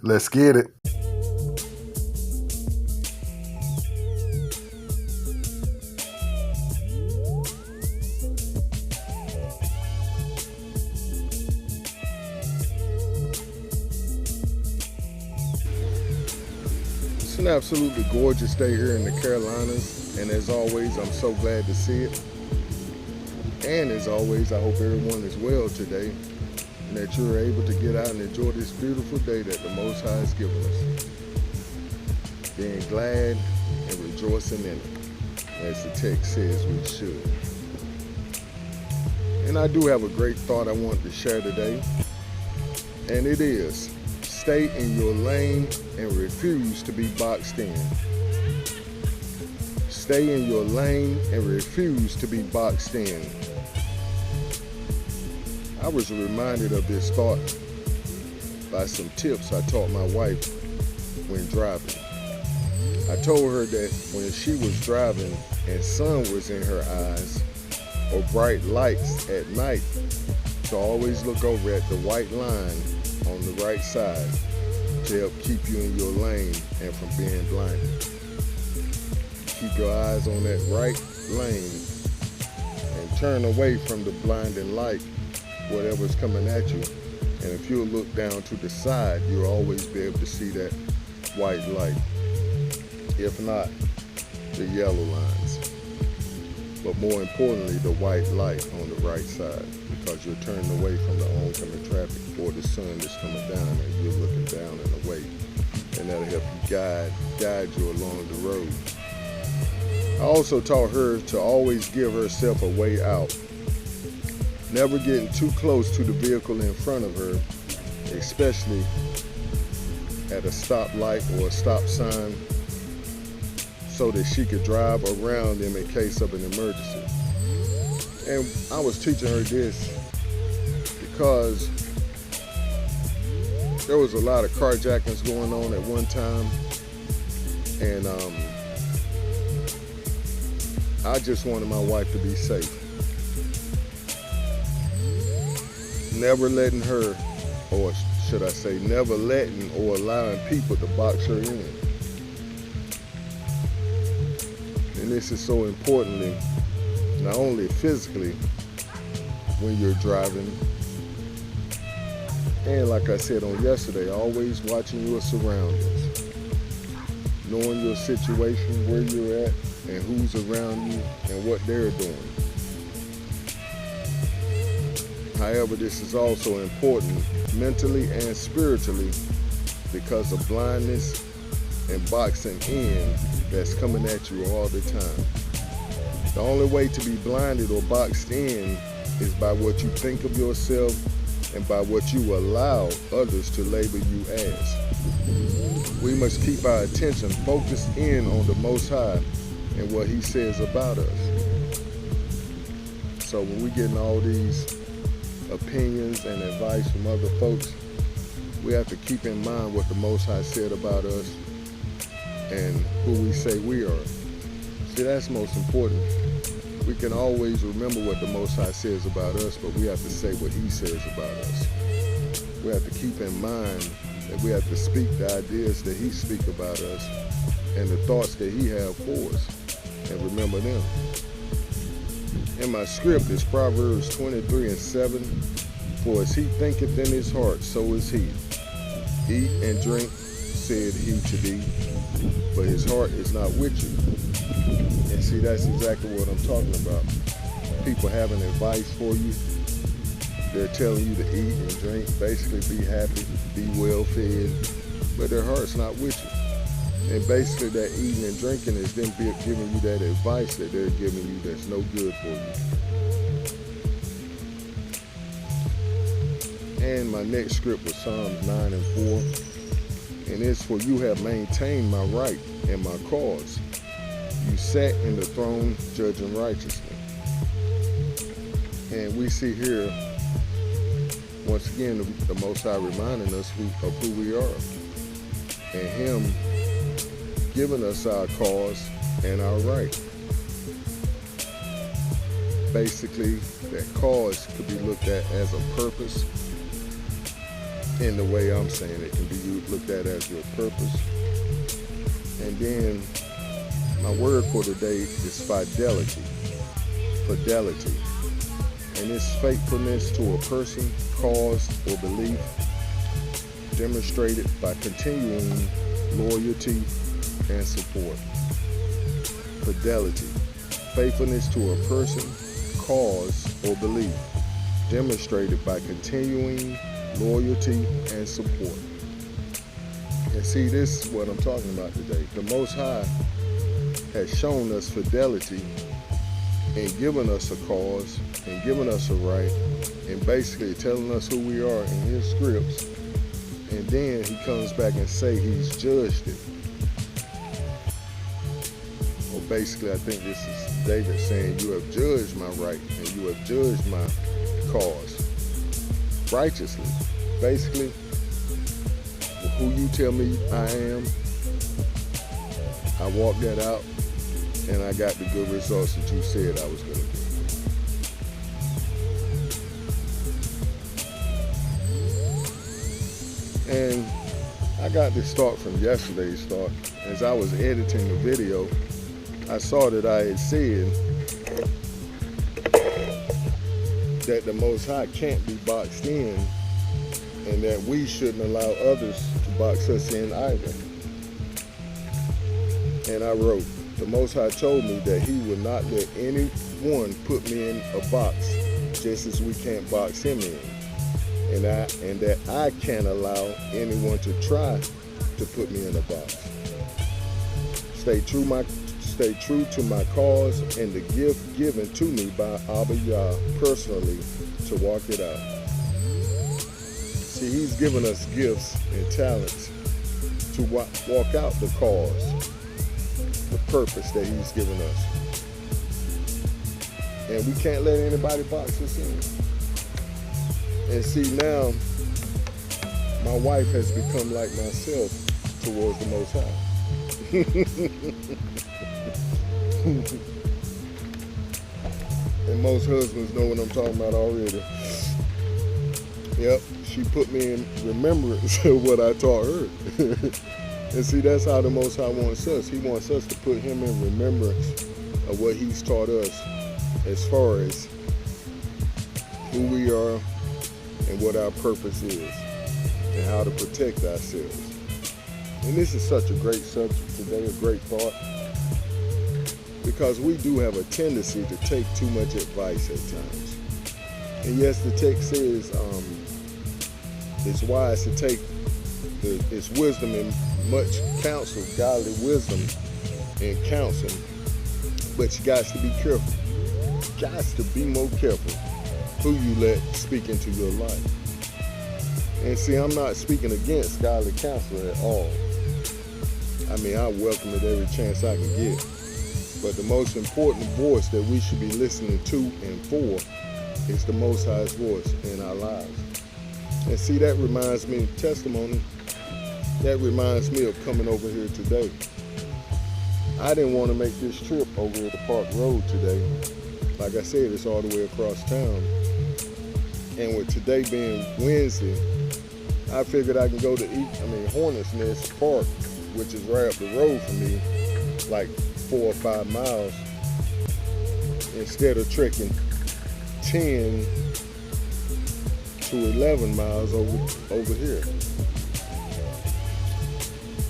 Let's get it. It's an absolutely gorgeous day here in the Carolinas, and as always, I'm so glad to see it. And as always, I hope everyone is well today, and that you're able to get out and enjoy this beautiful day that the Most High has given us. Being glad and rejoicing in it, as the text says we should. And I do have a great thought I want to share today, and it is, stay in your lane and refuse to be boxed in. Stay in your lane and refuse to be boxed in. I was reminded of this thought by some tips I taught my wife when driving. I told her that when she was driving and sun was in her eyes or bright lights at night, to always look over at the white line on the right side to help keep you in your lane and from being blinded. Keep your eyes on that right lane and turn away from the blinding light, whatever's coming at you. And if you'll look down to the side, you'll always be able to see that white light. If not, the yellow lines. But more importantly, the white light on the right side, because you're turning away from the oncoming traffic or the sun that's coming down and you're looking down and away. And that'll help you guide you along the road. I also taught her to always give herself a way out. Never getting too close to the vehicle in front of her, especially at a stoplight or a stop sign, so that she could drive around them in case of an emergency. And I was teaching her this because there was a lot of carjackings going on at one time, and I just wanted my wife to be safe. Never letting her, or should I say, never letting or allowing people to box her in. And this is so importantly, not only physically when you're driving, and like I said on yesterday, always watching your surroundings, knowing your situation, where you're at, and who's around you, and what they're doing. However, this is also important mentally and spiritually because of blindness and boxing in that's coming at you all the time. The only way to be blinded or boxed in is by what you think of yourself and by what you allow others to label you as. We must keep our attention focused in on the Most High and what He says about us. So when we getting all these opinions and advice from other folks, we have to keep in mind what the Most High said about us and who we say we are. See, that's most important. We can always remember what the Most High says about us, but we have to say what He says about us. We have to keep in mind that we have to speak the ideas that He speaks about us and the thoughts that He has for us, and remember them. In my script is Proverbs 23:7. For as he thinketh in his heart, so is he. Eat and drink, said he to thee, but his heart is not with you. And see, that's exactly what I'm talking about. People having advice for you. They're telling you to eat and drink, basically be happy, be well fed, but their heart's not with you. And basically that eating and drinking is them giving you that advice that they're giving you that's no good for you. And my next script was Psalms 9:4. And it's for you have maintained my right and my cause. You sat in the throne judging righteously. And we see here, once again, the Most High reminding us of who we are. And Him giving us our cause and our right. Basically, that cause could be looked at as a purpose in the way I'm saying it can be looked at as your purpose. And then my word for today is fidelity. Fidelity. And it's faithfulness to a person, cause, or belief demonstrated by continuing loyalty and support. Fidelity. Faithfulness to a person, cause, or belief demonstrated by continuing loyalty and support. And see, this is what I'm talking about today. The Most High has shown us fidelity and given us a cause and given us a right and basically telling us who we are in his scripts. And then he comes back and say he's judged it. Or basically, I think this is David saying, you have judged my right and you have judged my cause righteously. Basically, who you tell me I am, I walked that out and I got the good results that you said I was going to get. And I got this thought from yesterday's thought. As I was editing the video, I saw that I had said that the Most High can't be boxed in and that we shouldn't allow others to box us in either. And I wrote, the Most High told me that he would not let anyone put me in a box just as we can't box him in. And that I can't allow anyone to try to put me in a box. Stay true to my cause and the gift given to me by Abba Yah personally to walk it out. See, he's given us gifts and talents to walk out the cause, the purpose that he's given us. And we can't let anybody box us in. And see, now, my wife has become like myself towards the Most High. And most husbands know what I'm talking about already. Yep, she put me in remembrance of what I taught her. And see, that's how the Most High wants us. He wants us to put him in remembrance of what he's taught us as far as who we are and what our purpose is and how to protect ourselves. And this is such a great subject today, a great thought, because we do have a tendency to take too much advice at times. And yes, the text says it's wise to take its wisdom and much counsel, godly wisdom and counsel, but you got to be careful. You got to be more careful who you let speak into your life. And see, I'm not speaking against godly counsel at all. I mean, I welcome it every chance I can get. But the most important voice that we should be listening to and for is the Most High's voice in our lives. And see, that reminds me of testimony. That reminds me of coming over here today. I didn't want to make this trip over at the Park Road today. Like I said, it's all the way across town. And with today being Wednesday, I figured I can go to Hornets Nest Park, which is right up the road from me, like 4 or 5 miles, instead of trekking 10 to 11 miles over here.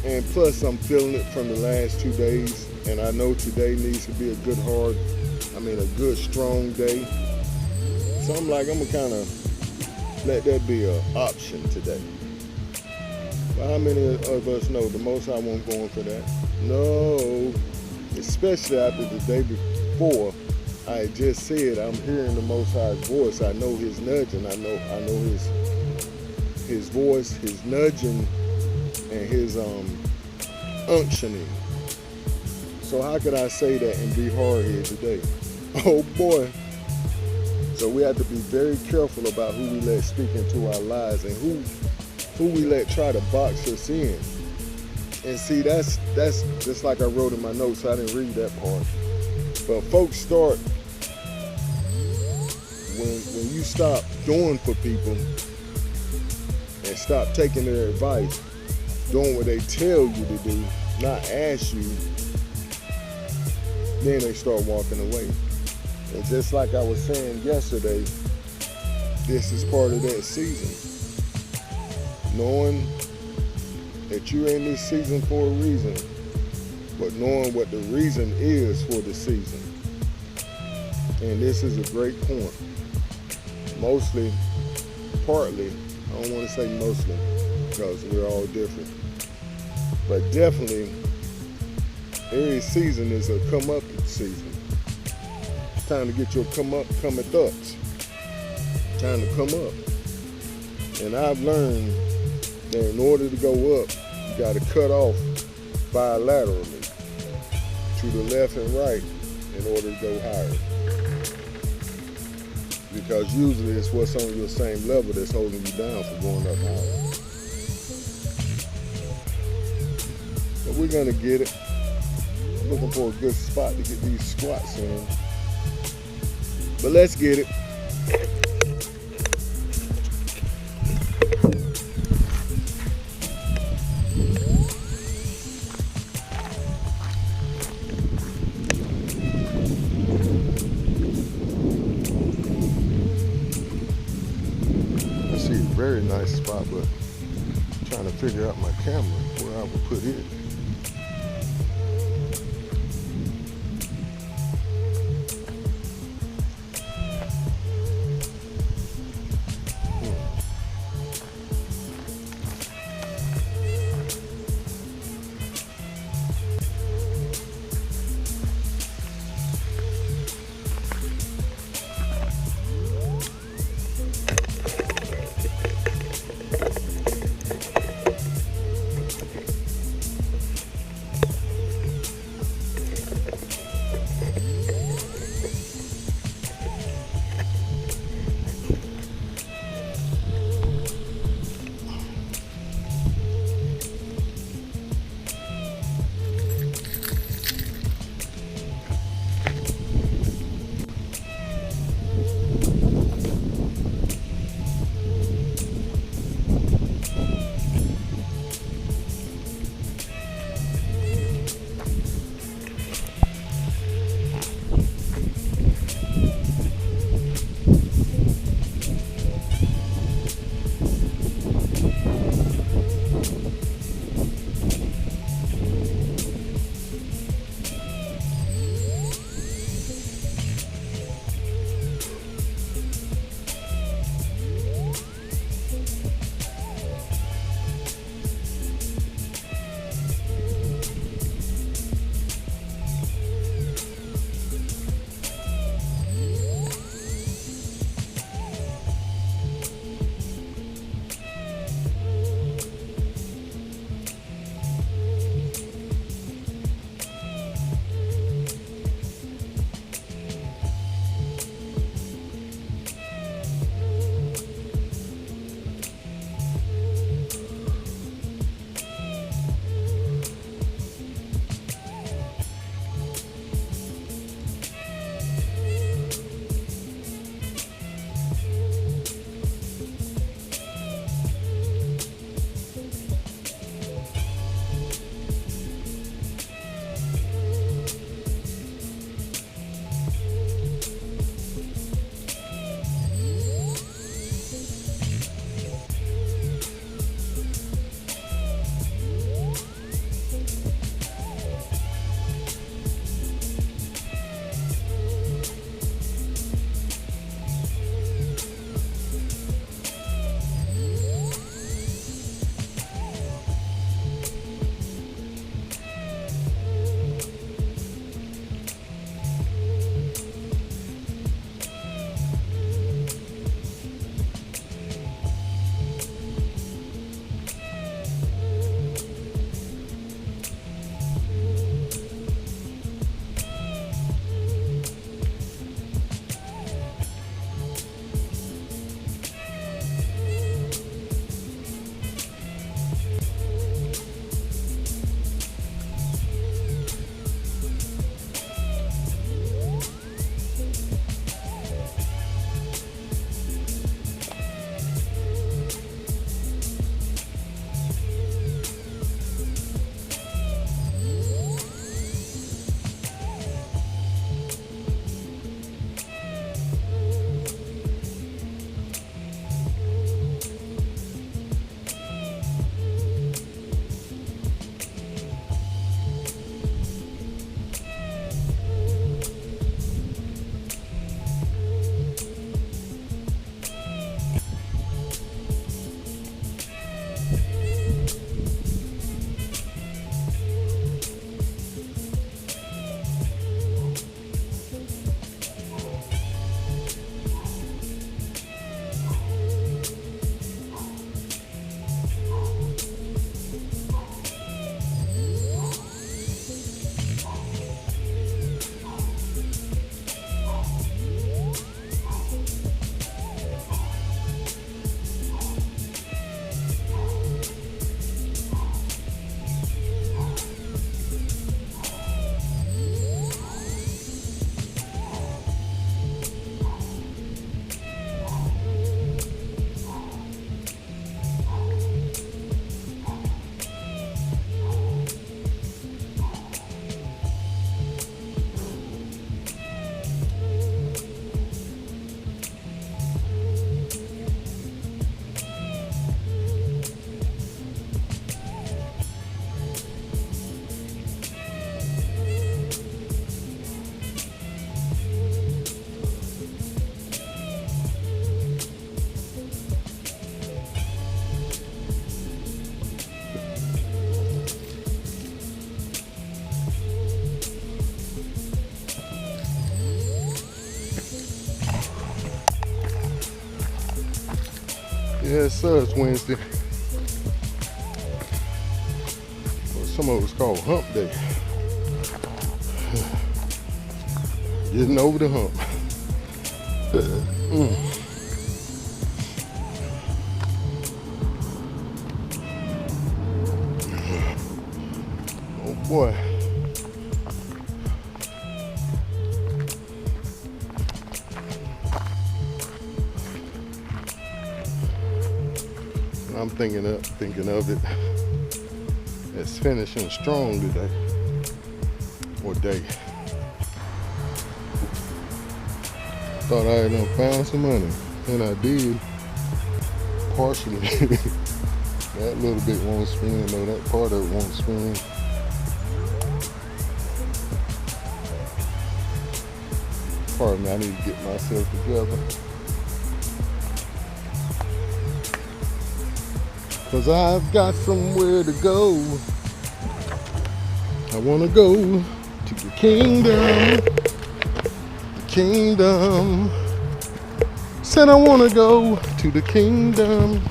And plus, I'm feeling it from the last 2 days, and I know today needs to be a good, strong day. So I'm like, I'm gonna kind of let that be an option today. But how many of us know the Most High won't go in for that? No, especially after the day before. I just said I'm hearing the Most High's voice. I know his nudging. I know his voice, his nudging, and his unctioning. So how could I say that and be hard here today? Oh boy. So we have to be very careful about who we let speak into our lives and who we let try to box us in. And see, that's just like I wrote in my notes. I didn't read that part. But folks start, when you stop doing for people and stop taking their advice, doing what they tell you to do, not ask you, then they start walking away. And just like I was saying yesterday, this is part of that season. Knowing that you're in this season for a reason, but knowing what the reason is for the season. And this is a great point. Mostly, partly, I don't want to say mostly, because we're all different. But definitely, every season is a come up season. It's time to get your cometh ups. Time to come up. And I've learned that in order to go up, you got to cut off bilaterally to the left and right in order to go higher. Because usually it's what's on your same level that's holding you down from going up higher. But we're gonna get it. I'm looking for a good spot to get these squats in. But let's get it. Very nice spot, but I'm trying to figure out my camera where I would put it. Yes, sir, it's Wednesday. Well, some of it's called hump day. Getting over the hump. Oh boy. I'm thinking of it as finishing strong today or day. Thought I had found some money, and I did partially. That little bit won't spin, though. That part of it won't spin. Pardon me, I need to get myself together. Cause I've got somewhere to go. I wanna go to the kingdom. The kingdom. Said I wanna go to the kingdom.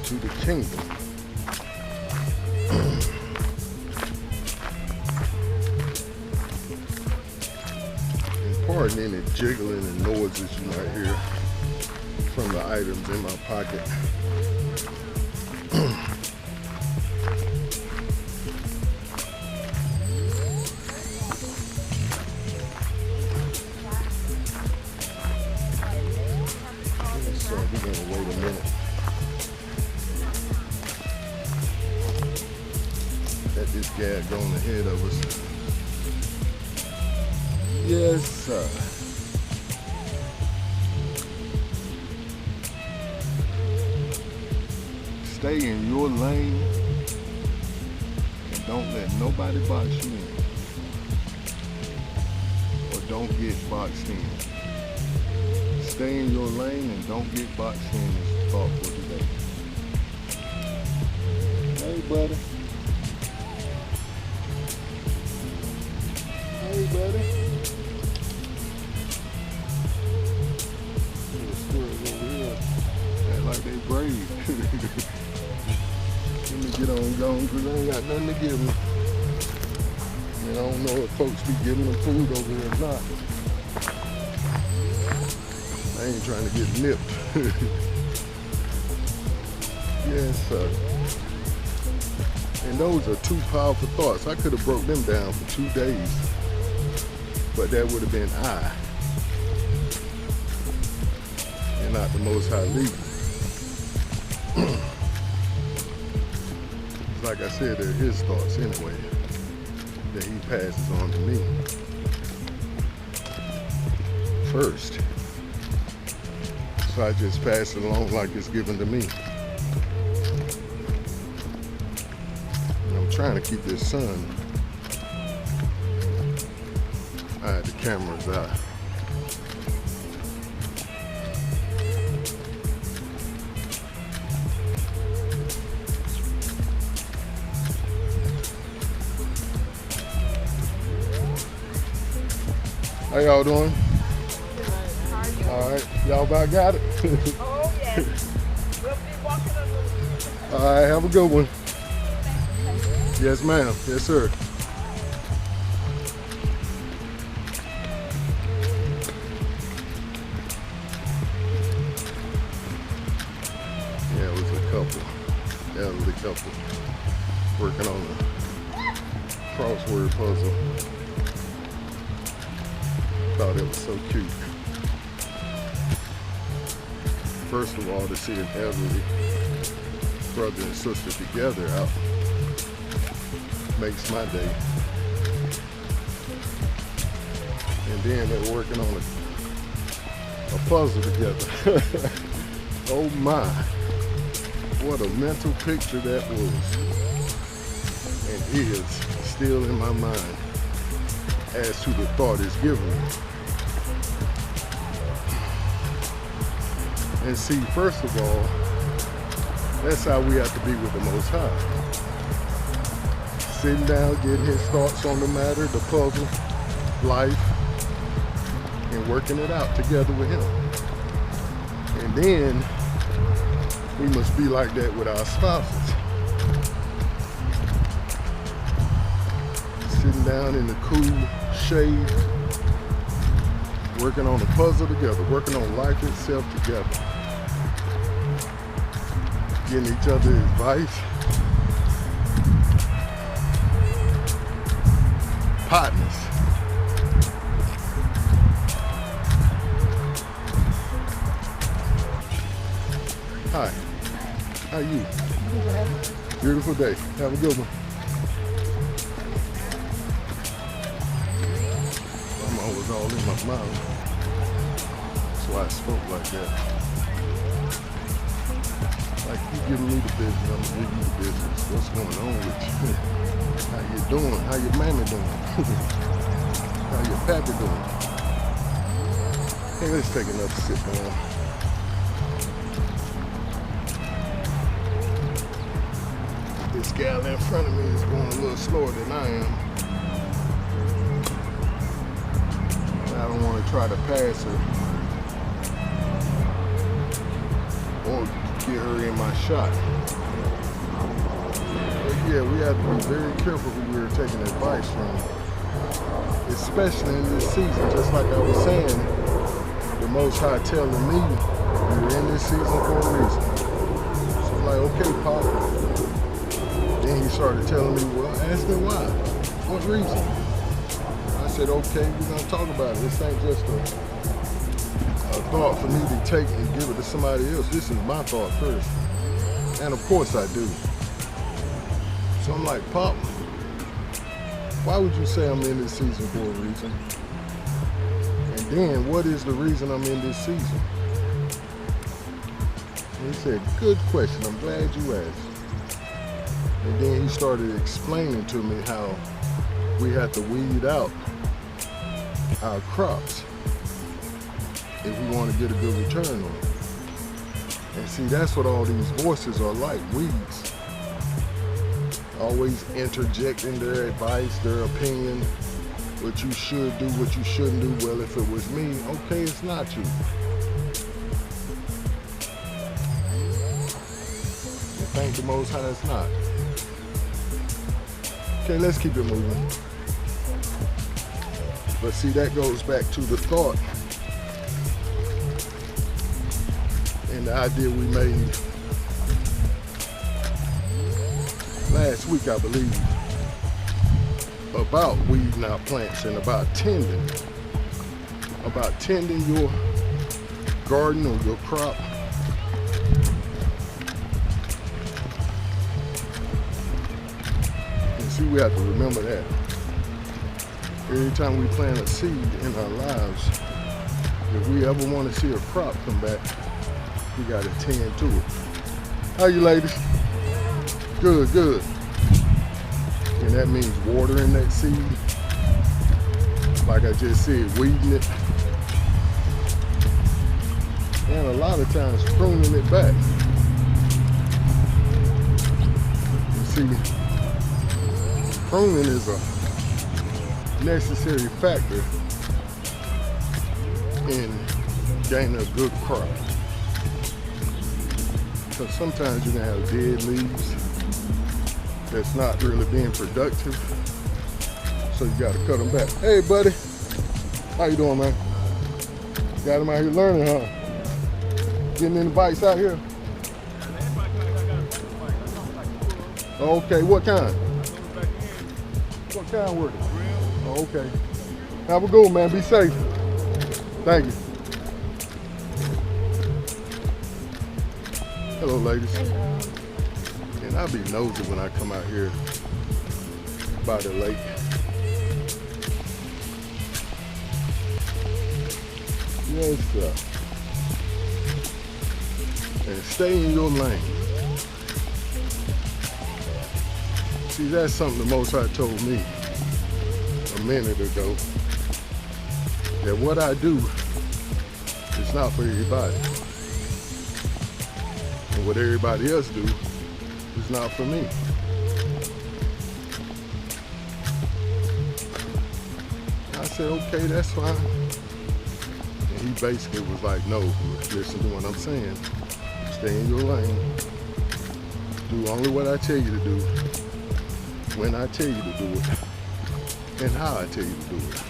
To the kingdom. Pardon any jiggling and noises you might hear from the items in my pocket. So we're gonna wait a minute. Let this guy go on ahead of us. Yes, sir. Stay in your lane and don't let nobody box you in. Or don't get boxed in. Stay in your lane and don't get boxed in is the thought for today. Hey, buddy. Hey, buddy. Like they brave. Let me get on going because I ain't got nothing to give them. And I don't know if folks be giving them food over here or not. I ain't trying to get nipped. Yes, sir. And those are two powerful thoughts. I could have broke them down for 2 days, but that would have been I. And not the Most High leader. Like I said, they're his thoughts anyway, that he passes on to me first. So I just pass it along like it's given to me. And I'm trying to keep this sun. I had the cameras out. How y'all doing? All right, y'all about got it? Oh, yes. We'll be walking a little. All right, have a good one. Yes, ma'am. Yes, sir. Yeah, it was a couple, elderly couple, working on a crossword puzzle. Thought it was so cute. First of all, to see an elderly brother and sister together out makes my day. And then they're working on a puzzle together. Oh my, what a mental picture that was, and is still in my mind as to the thought it's given me. And see, first of all, that's how we have to be with the Most High. sitting down, getting his thoughts on the matter, the puzzle, life, and working it out together with him. And then we must be like that with our spouses. Sitting down in the cool shade, working on the puzzle together, working on life itself together. Getting each other advice. Partners. Hi. How are you? Beautiful day. Have a good one. Mama was all in my mouth. That's why I spoke like that. Like, you giving me the business, I'm gonna give you the business. What's going on with you? How you doing? How your mammy doing? How your pappy doing? Hey, let's take another sip, man. This gal in front of me is going a little slower than I am. I don't want to try to pass her or get her in my shot. But yeah, we have to be very careful who we're taking advice from, especially in this season. Just like I was saying, the Most High telling me, you're in this season for a reason. So I'm like, okay, Papa. Then he started telling me, well, ask me why. What reason? I said, okay, we're gonna talk about it. This ain't just a thought for me to take and give it to somebody else. This is my thought first. And of course I do. So I'm like, Pop, why would you say I'm in this season for a reason? And then what is the reason I'm in this season? And he said, good question, I'm glad you asked. And then he started explaining to me how we have to weed out our crops if we want to get a good return on it. And see, that's what all these voices are like, weeds. Always interjecting their advice, their opinion, what you should do, what you shouldn't do. Well, if it was me, okay, it's not you. And thank the Most High it's not. Okay, let's keep it moving. But see, that goes back to the thought and the idea we made last week, I believe, about weeding out plants and about tending your garden or your crop. And see, we have to remember that. Every time we plant a seed in our lives, if we ever want to see a crop come back, we got to tend to it. How you ladies? Good, good. And that means watering that seed. Like I just said, weeding it. And a lot of times pruning it back. You see, pruning is a necessary factor in gaining a good crop. Because sometimes you're gonna have dead leaves that's not really being productive. So you gotta cut them back. Hey buddy, how you doing, man? Got him out here learning, huh? Getting any bites out here? Okay, what kind? What kind working? Oh, okay. Have a good one, man. Be safe. Thank you. Hello, ladies. Hello. And I'll be nosy when I come out here by the lake. Yes, sir. And stay in your lane. See, that's something the Most High told me a minute ago. That what I do is not for everybody. And what everybody else do is not for me. said, okay, that's fine. And he basically was like, no, listen to what I'm saying. Stay in your lane. Do only what I tell you to do, when I tell you to do it, and how I tell you to do it.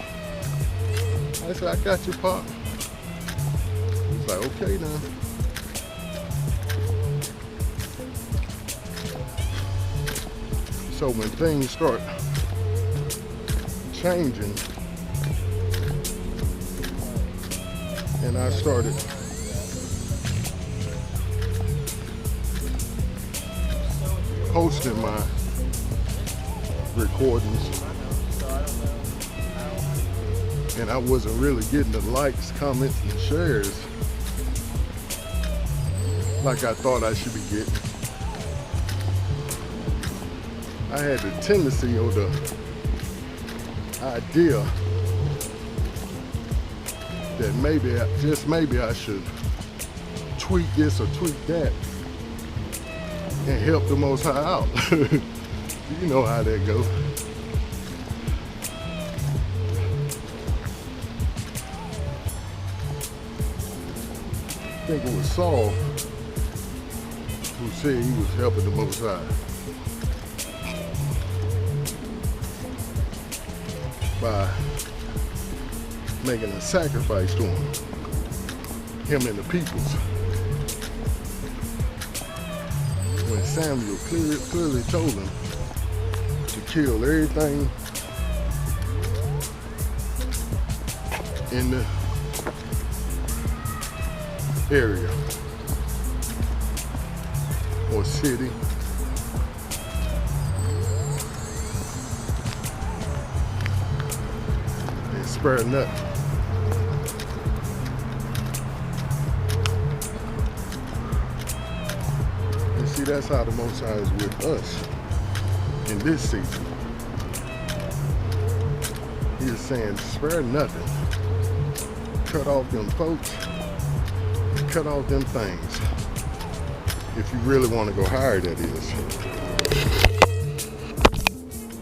I said, I got you, Pop. He's like, okay now. So when things start changing, and I started posting my recordings, and I wasn't really getting the likes, comments, and shares like I thought I should be getting. I had the tendency or the idea that maybe, just maybe, I should tweak this or tweak that and help the Most High out. You know how that goes. I think it was Saul who said he was helping the Most High by making a sacrifice to him and the peoples. When Samuel clearly told him to kill everything in the area or city, and spare nothing. And see, that's how the Most High is with us in this season. He is saying, spare nothing. Cut off them folks. Cut off them things. If you really want to go higher, that is.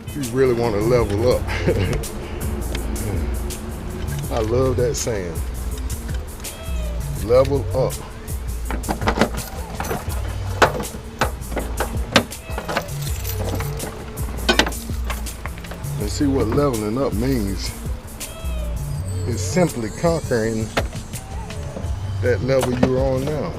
If you really want to level up. I love that saying. Level up. And see what leveling up means. It's simply conquering that level you're on now.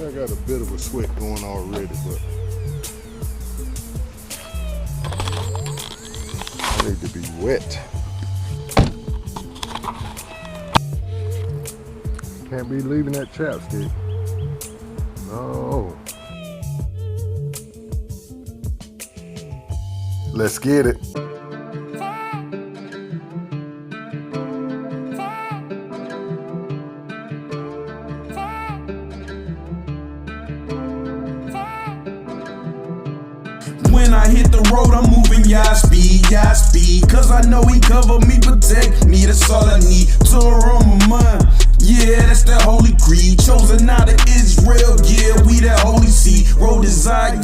I got a bit of a sweat going already, but I need to be wet. Can't be leaving that chapstick. No. Let's get it. When I hit the road, I'm moving yard speed, cause I know he cover me, protect me, that's all I need. Torah on my mind, yeah, that's that holy creed. Chosen out of Israel, yeah, we that holy seed. Road to Zion,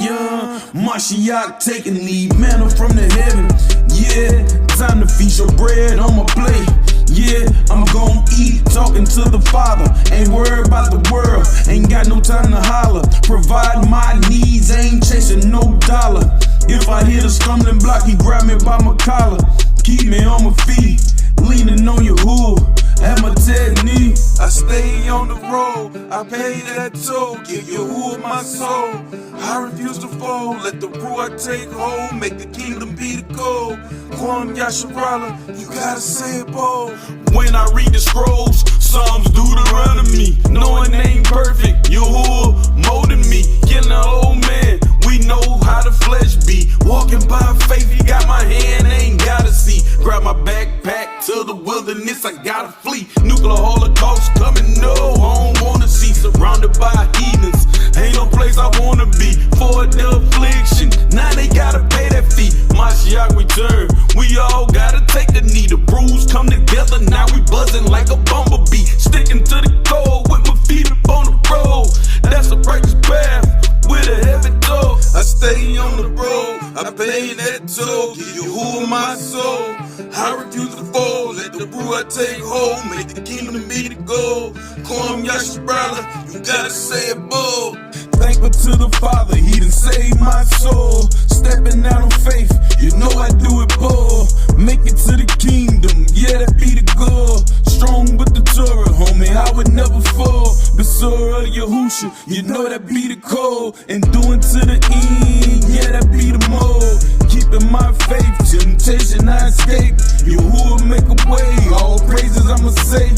Mashiach taking lead. Manna from the heaven, yeah, time to feast your bread on my plate. Yeah, I'm gon' eat, talking to the Father. Ain't worried about the world, ain't got no time to holler. Provide my needs, ain't chasing no dollar. If I hit a stumbling block, he grab me by my collar. Keep me on my feet, leaning on your hood. At my technique, I stay on the road, I pay that toll, give you who my soul. I refuse to fold, let the Ruach take hold, make the kingdom be the goal. Kwam Yasharala, you gotta say it bold. When I read the scrolls, Psalms Deuteronomy, knowing they ain't perfect, Yahuwah molding me, killing an old man. We know how the flesh be, walking by faith, you got my hand, ain't gotta see. Grab my backpack to the wilderness, I gotta flee. Nuclear holocaust coming, no, I don't wanna see. Surrounded by heathens, ain't no place I wanna be. For the affliction, now they gotta pay that fee. Mashiach return, we all gotta take the knee. The bruise come together, now we buzzing like a bumblebee. Sticking to the cold with my feet up on the road. That's a righteous path with a heavy toe. I stay on the road, I pay that toll. Give you who my soul. I refuse to fold, let the Ruach take hold, make the kingdom be the goal. Kwam Yasharala, you gotta say it bold. Thankful to the Father, he done saved my soul. Stepping out on faith, you know I do it bold. Make it to the kingdom, yeah, that be the goal. Strong with the Torah, homie, I would never fall. Besora Yahusha, you know that be the code. And doing to the end, yeah, that be the mode. Keeping my faith, temptation I escape. You who will make a way, all praises I'ma say.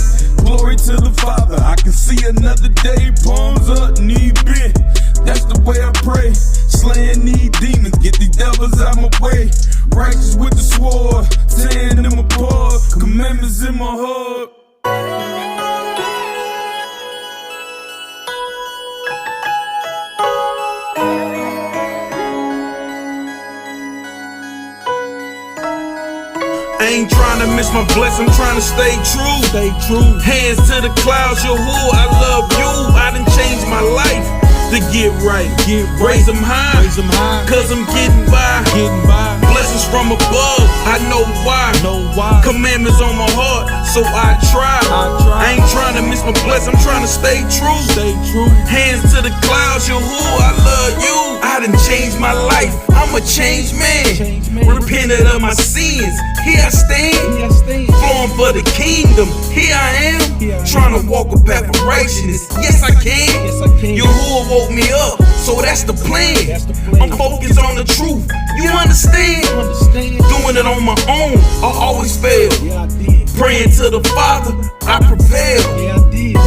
Glory to the Father, I can see another day. Palms up, knee bent, that's the way I pray. Slaying these demons, get these devils out my way. Righteous with the sword, tearing them apart. Commandments in my heart. I ain't trying to miss my blessing, I'm trying to stay true. Stay true. Hands to the clouds, Yahuwah, I love you. I done changed my life to get right. Raise them high, cause I'm getting by. Blessings from above, I know why. Commandments on my heart, so I try. I ain't trying to miss my blessing, I'm trying to stay true. Hands to the clouds, Yahuwah, I love you. I done changed my life, I'm a changed man. Repented of my sins, here I stand. Flowing for the kingdom, here I am. Trying to walk a path of righteousness, yes I can. Yahuwah woke me up, so that's the plan. I'm focused on the truth, you understand? Doing it on my own, I always fail. Praying to the Father, I prevail.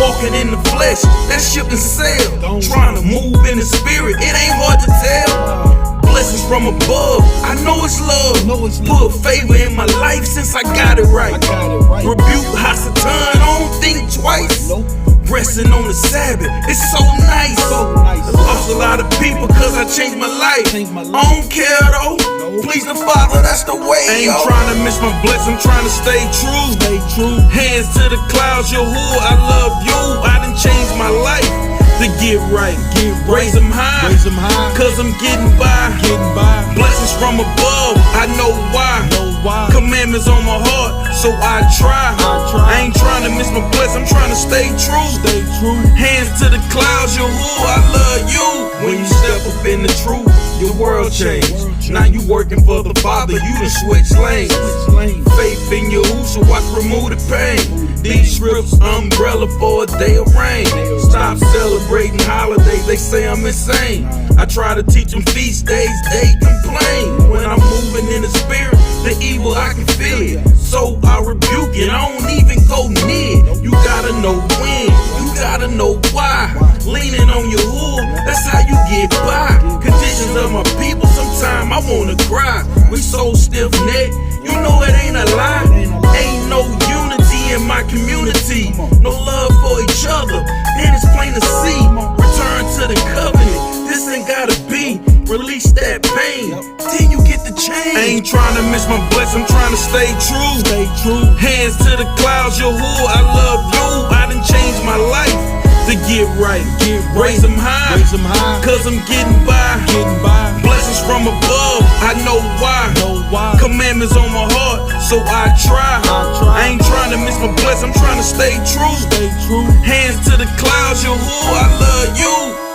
Walking in the flesh, that ship and sail. Trying to move in the spirit, it ain't hard to tell. Blessings from above, I know it's love. Put favor in my life since I got it right. Rebuke Hasatan, I don't think twice. Resting on the Sabbath, it's so nice. I lost a lot of people cause I changed my life. I don't care though, please the Father, that's the way. I ain't trying to miss my blessing, I'm trying to stay true. Hands to the clouds, Yahuwah, I love you. I done changed my life to get right. Raise them high, cause I'm getting by. Blessings from above, I know why. Commandments on my heart, so I try. I ain't trying to miss my blessing, I'm trying to stay true. Hands to the clouds, Yahuwah, I love you. When you step up in the truth, your world changed. Now you working for the Father, you done switch lanes. Faith in Yahuwah, watch remove the pain. These scripts, umbrella for a day of rain. Stop celebrating holidays, they say I'm insane. I try to teach them feast days, they complain. When I'm moving in the spirit, the evil I can feel it. So I rebuke it, I don't even go near. You gotta know when, you gotta know why. Leaning on your hood, that's how you get by. Conditions of my people, sometimes I wanna cry. We so stiff-necked, you know it ain't a lie. Ain't no unity in my community, no love for each other, and it's plain to see. Return to the covenant, this ain't gotta be. Release that pain, then you get the change. I ain't trying to miss my blessing, I'm trying to stay true. Hands to the clouds, your hood, I love you. I done changed my life to get right. Raise them high, cause I'm getting by. Blessings from above, I know why. Commandments on my heart, so I try. I ain't trying to miss my blessing, I'm trying to stay true. Hands to the clouds, your hood, I love you.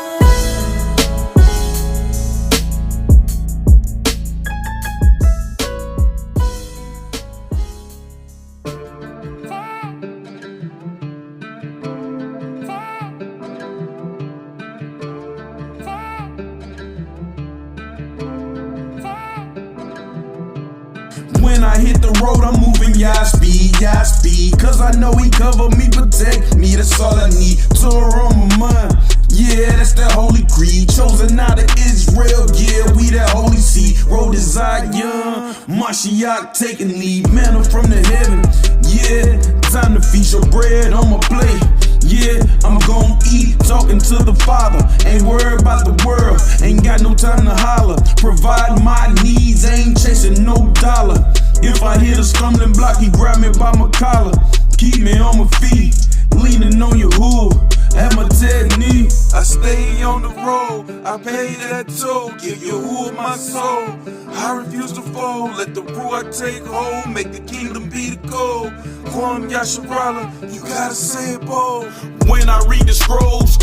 When I hit the road, I'm moving yard speed, cause I know he cover me, protect me, that's all I need. Torah on my mind, yeah, that's that holy creed. Chosen out of Israel, yeah, we that holy seed. Road to Zion, Mashiach taking lead, manna from the heaven, yeah. Time to feast your bread on my plate. Yeah, I'm gon' eat, talking to the Father. Ain't worried about the world, ain't got no time to holler. Provide my needs, ain't chasing no dollar. If I hit a stumbling block, he grab me by my collar. Keep me on my feet, leaning on your hood. At my technique, I stay on the road, I pay that toll. Give your hood my soul, I refuse to fold. Let the Ruach take hold, make the kingdom be the goal. Kwam Yasharala, you gotta say it bold. When I read the scrolls,